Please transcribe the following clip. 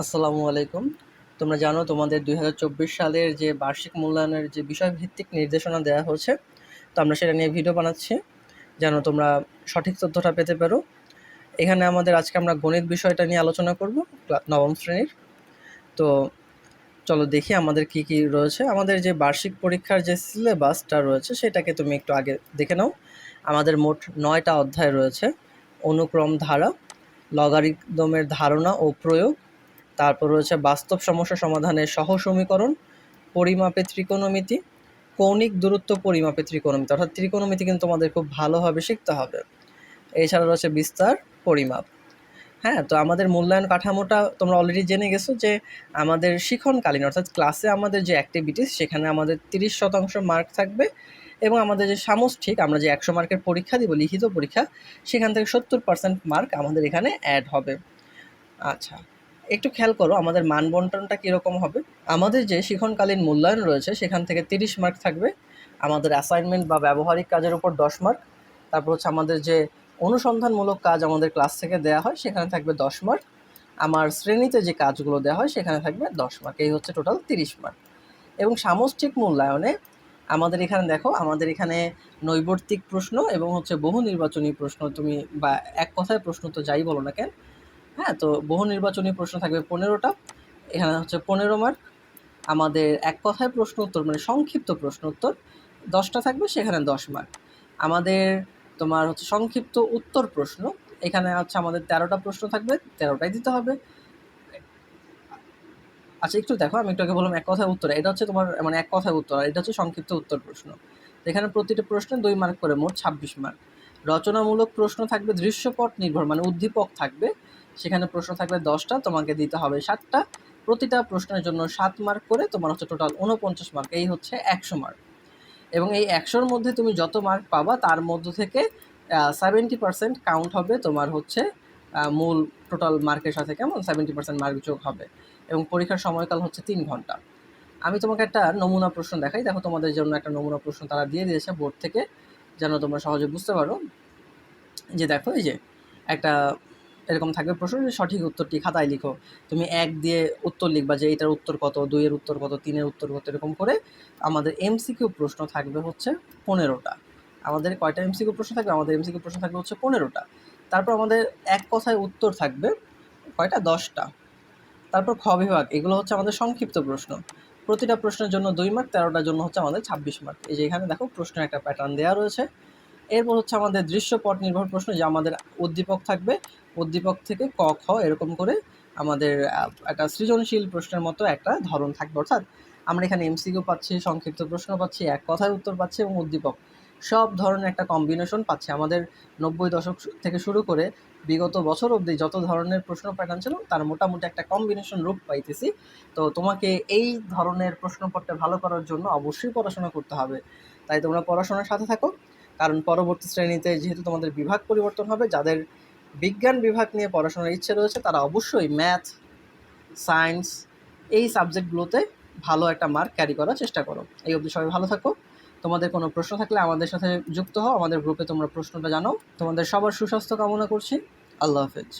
আসসালামু আলাইকুম। তোমরা জানো তোমাদের ২০২৪ সালের যে বার্ষিক মূল্যায়নের যে বিষয়ভিত্তিক নির্দেশনা দেয়া হয়েছে, তো আমরা সেটা নিয়ে ভিডিও বানাচ্ছি, যেন তোমরা সঠিক তথ্যটা পেতে পারো। এখানে আজকে আমরা গণিত বিষয়টা নিয়ে আলোচনা করব, নবম শ্রেণীর। তো চলো দেখি আমাদের কি কি রয়েছে। আমাদের যে বার্ষিক পরীক্ষার যে সিলেবাসটা রয়েছে সেটাকে তুমি একটু আগে দেখে নাও। আমাদের মোট ৯টা অধ্যায় রয়েছে। অনুক্রম ধারা, লগারিদমের ধারণা ও প্রয়োগ, তারপর রয়েছে বাস্তব সমস্যা সমাধানের সহ সমীকরণ, পরিমাপে ত্রিকোণমিতি, কৌণিক দূরত্ব পরিমাপে ত্রিকোণমিতি, অর্থাৎ ত্রিকোণমিতি কিন্তু তোমাদের খুব ভালোভাবে শিখতে হবে। এছাড়া রয়েছে বিস্তার, পরিমাপ। হ্যাঁ, তো আমাদের মূল্যায়ন কাঠামোটা তোমরা অলরেডি জেনে গেছো যে আমাদের শিক্ষণকালীন অর্থাৎ ক্লাসে আমাদের যে অ্যাক্টিভিটিস সেখানে আমাদের 30% মার্ক থাকবে, এবং আমাদের যে সামষ্টিক আমরা যে 100 মার্কের পরীক্ষা দিব, লিখিত পরীক্ষা, সেখান থেকে 70% মার্ক আমাদের এখানে অ্যাড হবে। আচ্ছা, একটু খেয়াল করো আমাদের মান বন্টনটা কীরকম হবে। আমাদের যে শিক্ষণকালীন মূল্যায়ন রয়েছে সেখান থেকে 30 মার্ক থাকবে। আমাদের অ্যাসাইনমেন্ট বা ব্যবহারিক কাজের উপর 10 মার্ক। তারপর হচ্ছে আমাদের যে অনুসন্ধানমূলক কাজ আমাদের ক্লাস থেকে দেওয়া হয় সেখানে থাকবে 10 মার্ক। আমার শ্রেণীতে যে কাজগুলো দেওয়া হয় সেখানে থাকবে 10 মার্ক। এই হচ্ছে টোটাল 30 মার্ক। এবং সামষ্টিক মূল্যায়নে আমাদের এখানে দেখো, আমাদের এখানে নৈবর্তিক প্রশ্ন এবং হচ্ছে বহু নির্বাচনী প্রশ্ন, তুমি বা এক কথায় প্রশ্ন তো যাই বলো না কেন, হ্যাঁ, তো বহু নির্বাচনী প্রশ্ন থাকবে 15টা, এখানে হচ্ছে 15 মার্ক। আমাদের এক কথায় প্রশ্ন উত্তর মানে সংক্ষিপ্ত প্রশ্ন উত্তর 10টা থাকবে, সেখানে 10 মার্ক। আমাদের তোমার হচ্ছে সংক্ষিপ্ত উত্তর প্রশ্ন, এখানে হচ্ছে আমাদের 13টা প্রশ্ন থাকবে, 13টাই দিতে হবে। আচ্ছা, একটু দেখো, আমি একটু আগে বললাম এক কথায় উত্তর, এটা হচ্ছে তোমার মানে এক কথায় উত্তর, আর এটা হচ্ছে সংক্ষিপ্ত উত্তর প্রশ্ন। এখানে প্রতিটা প্রশ্নে 2 মার্ক করে, মোট 26 মার্ক। রচনামূলক প্রশ্ন থাকবে দৃশ্যপট নির্ভর মানে উদ্দীপক থাকবে, সেখানে প্রশ্ন থাকবে 10টা, তোমাকে দিতে হবে 7টা। প্রতিটা প্রশ্নের জন্য 7 মার্ক করে, তোমার হচ্ছে টোটাল 49 মার্ক। এই হচ্ছে 100 মার্ক। এবং এই 100-র মধ্যে তুমি যত মার্ক পাবা তার মধ্য থেকে 70% কাউন্ট হবে তোমার হচ্ছে মূল টোটাল মার্কের সাথে, কেমন 70% মার্ক যোগ হবে। এবং পরীক্ষার সময়কাল হচ্ছে 3 ঘন্টা। আমি তোমাকে একটা নমুনা প্রশ্ন দেখাই, দেখো তোমাদের জন্য একটা নমুনা প্রশ্ন তারা দিয়ে দিয়েছে বোর্ড থেকে, যেন তোমরা সহজে বুঝতে পারো। যে দেখো, এই যে একটা এরকম থাকবে প্রশ্ন, যে সঠিক উত্তরটি খাতায় লিখো। তুমি 1 দিয়ে উত্তর লিখবা যে এটার উত্তর কত, 2 এর উত্তর কত, 3 এর উত্তর কত, এরকম করে। আমাদের এমসিকিউ প্রশ্ন থাকবে হচ্ছে 15টা। আমাদের কয়টা এমসিকিউ প্রশ্ন থাকবে? আমাদের এমসিকিউ প্রশ্ন থাকবে হচ্ছে 15টা। তারপর আমাদের এক কথায় উত্তর থাকবে কয়টা? 10টা। তারপর খ বিভাগ, এগুলো হচ্ছে আমাদের সংক্ষিপ্ত প্রশ্ন। প্রতিটা প্রশ্নের জন্য 2 মার্ক, 13টার জন্য হচ্ছে আমাদের 26 মার্ক। এই যে এখানে দেখো প্রশ্নের একটা প্যাটার্ন দেওয়া রয়েছে। এরপর হচ্ছে আমাদের দৃশ্যপট নির্ভর প্রশ্ন, যে আমাদের উদ্দীপক থাকবে, উদ্দীপক থেকে ক খ এরকম করে আমাদের একটা সৃজনশীল প্রশ্নের মতো একটা ধরন থাকবে। অর্থাৎ আমরা এখানে এমসিকিউ পাচ্ছি, সংক্ষিপ্ত প্রশ্ন পাচ্ছি, এক কথায় উত্তর পাচ্ছি এবং উদ্দীপক, সব ধরনের একটা কম্বিনেশন পাচ্ছি। আমাদের 90 দশক থেকে শুরু করে বিগত বছর অবধি যত ধরনের প্রশ্ন প্যাটার্ন ছিল তার মোটামুটি একটা কম্বিনেশন রূপ পাইতেছি। তো তোমাকে এই ধরনের প্রশ্নপত্রে ভালো করার জন্য অবশ্যই পড়াশোনা করতে হবে। তাই তোমরা পড়াশোনার সাথে থাকো, কারণ পরবর্তী শ্রেণীতে যেহেতু তোমাদের বিভাগ পরিবর্তন হবে, যাদের বিজ্ঞান বিভাগ নিয়ে পড়াশোনার ইচ্ছে রয়েছে তারা অবশ্যই ম্যাথ, সায়েন্স এই সাবজেক্টগুলোতে ভালো একটা মার্ক ক্যারি করার চেষ্টা করো। এই অবধি সবাই ভালো থাকো। তোমাদের কোনো প্রশ্ন থাকলে আমাদের সাথে যুক্ত হও, আমাদের গ্রুপে তোমরা প্রশ্নটা জানাও। তোমাদের সবার সুস্বাস্থ্য কামনা করছি। আল্লাহ হাফেজ।